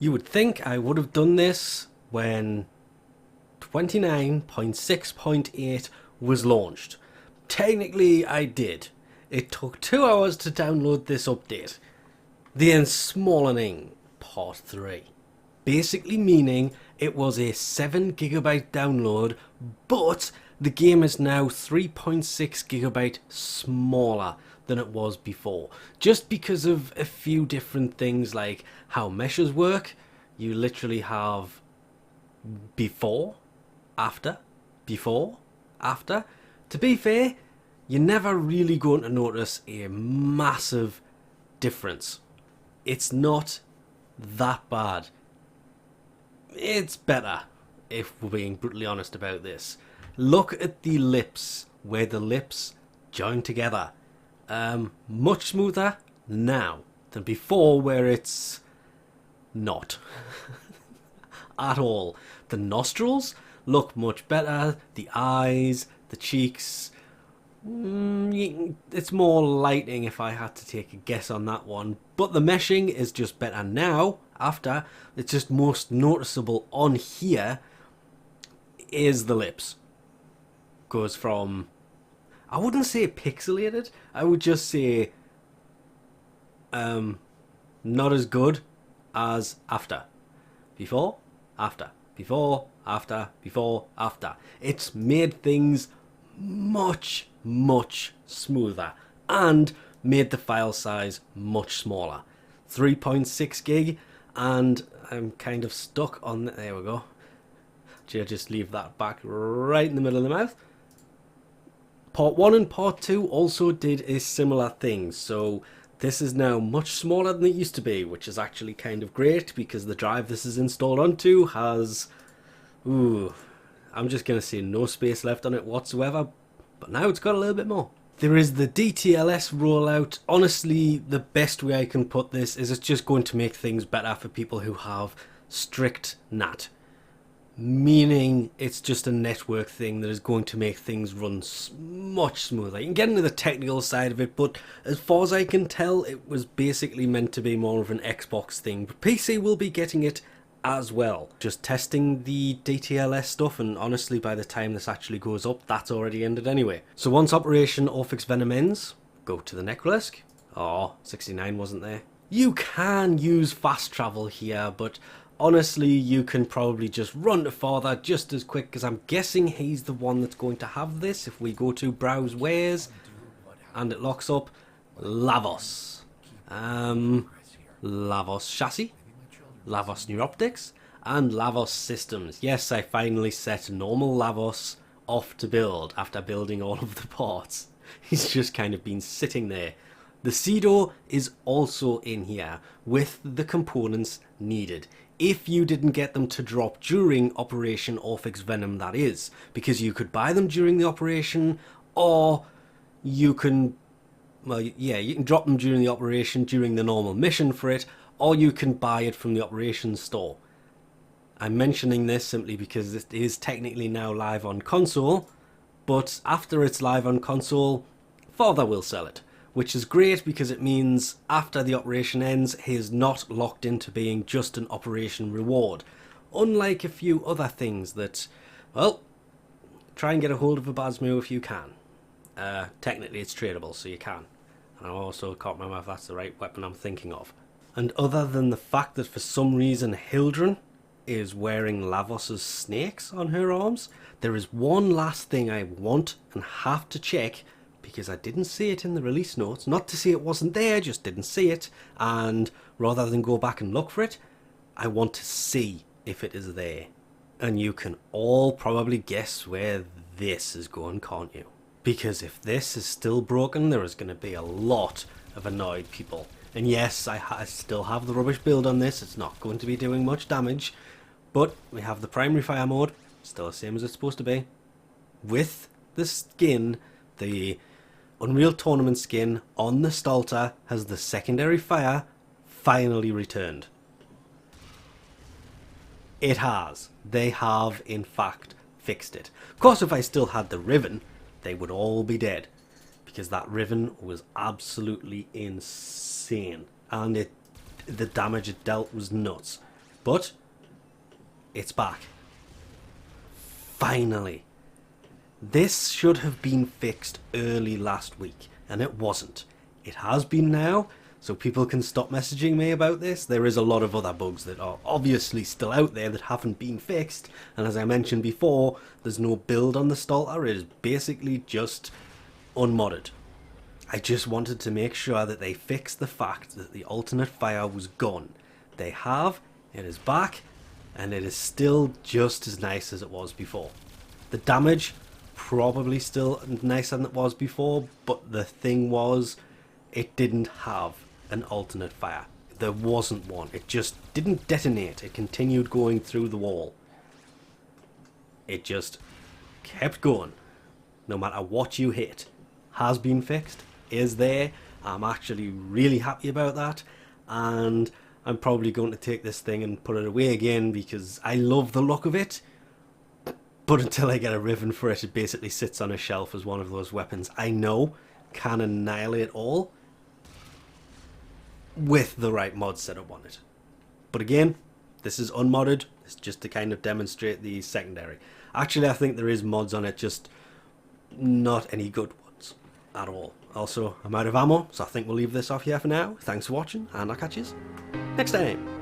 You would think I would have done this when 29.6.8 was launched. Technically, I did. It took 2 hours to download this update. The Ensmallening Part 3. Basically meaning it was a 7 GB download, but the game is now 3.6 GB smaller than it was before. Just because of a few different things like how meshes work. You literally have before, after, before, after. To be fair, you're never really going to notice a massive difference. It's not that bad. It's better, if we're being brutally honest about this. Look at the lips, where the lips join together. Much smoother now than before, where it's not at all. The nostrils look much better, the eyes, the cheeks. It's more lighting if I had to take a guess on that one, but the meshing is just better now. After, it's just most noticeable on here is the lips. Goes from, I wouldn't say pixelated, I would just say not as good as after. Before, after, before, after, before, after. It's made things much smoother and made the file size much smaller. 3.6 gig, and I'm kind of stuck on there we go. Just leave that back right in the middle of the mouth. Part 1 and Part 2 also did a similar thing, so this is now much smaller than it used to be, which is actually kind of great because the drive this is installed onto has, I'm just going to say no space left on it whatsoever, but now it's got a little bit more. There is the DTLS rollout. Honestly, the best way I can put this is it's just going to make things better for people who have strict NAT. Meaning it's just a network thing that is going to make things run much smoother. You can get into the technical side of it, but as far as I can tell, it was basically meant to be more of an Xbox thing. But PC will be getting it as well. Just testing the DTLS stuff, and honestly by the time this actually goes up, that's already ended anyway. So once Operation Hotfix Venom ends, go to the Necrolisk. Oh, 69 wasn't there. You can use fast travel here, but honestly, you can probably just run to Father just as quick, because I'm guessing he's the one that's going to have this. If we go to Browse Wares, and it locks up Lavos. Lavos Chassis, Lavos Neuroptics, and Lavos Systems. Yes, I finally set normal Lavos off to build after building all of the parts. He's just kind of been sitting there. The Cedo is also in here with the components needed. If you didn't get them to drop during Operation Hotfix Venom, that is. Because you could buy them during the operation, or you can, well, yeah, you can drop them during the operation, during the normal mission for it, or you can buy it from the operations store. I'm mentioning this simply because it is technically now live on console, but after it's live on console, Father will sell it. Which is great because it means after the operation ends, he is not locked into being just an operation reward. Unlike a few other things that, well, try and get a hold of a Basmo if you can. Technically it's tradable, so you can. And I also can't remember if that's the right weapon I'm thinking of. And other than the fact that for some reason Hildren is wearing Lavos's snakes on her arms, there is one last thing I want and have to check, because I didn't see it in the release notes. Not to say it wasn't there, just didn't see it. And rather than go back and look for it, I want to see if it is there. And you can all probably guess where this is going, can't you? Because if this is still broken, there is going to be a lot of annoyed people. And yes, I still have the rubbish build on this. It's not going to be doing much damage. But we have the primary fire mode, still the same as it's supposed to be. With the skin, the Unreal Tournament skin on the Stalhta has the secondary fire finally returned. It has. They have, in fact, fixed it. Of course, if I still had the Riven, they would all be dead. Because that Riven was absolutely insane. And the damage it dealt was nuts. But it's back. Finally. This should have been fixed early last week, and it wasn't. It has been now, so people can stop messaging me about this. There is a lot of other bugs that are obviously still out there that haven't been fixed, and as I mentioned before, there's no build on the Stalhta. It is basically just unmodded. I just wanted to make sure that they fixed the fact that the alternate fire was gone. They have, it is back, and it is still just as nice as it was before. The damage, probably still nicer than it was before, but the thing was, it didn't have an alternate fire. There wasn't one. It just didn't detonate. It continued going through the wall. It just kept going, no matter what you hit. Has been fixed, is there. I'm actually really happy about that, and I'm probably going to take this thing and put it away again because I love the look of it. But until I get a ribbon for it, it basically sits on a shelf as one of those weapons I know can annihilate all with the right mod setup on it. But again, this is unmodded. It's just to kind of demonstrate the secondary. Actually, I think there is mods on it, just not any good ones at all. Also, I'm out of ammo, so I think we'll leave this off here for now. Thanks for watching, and I'll catch you next time.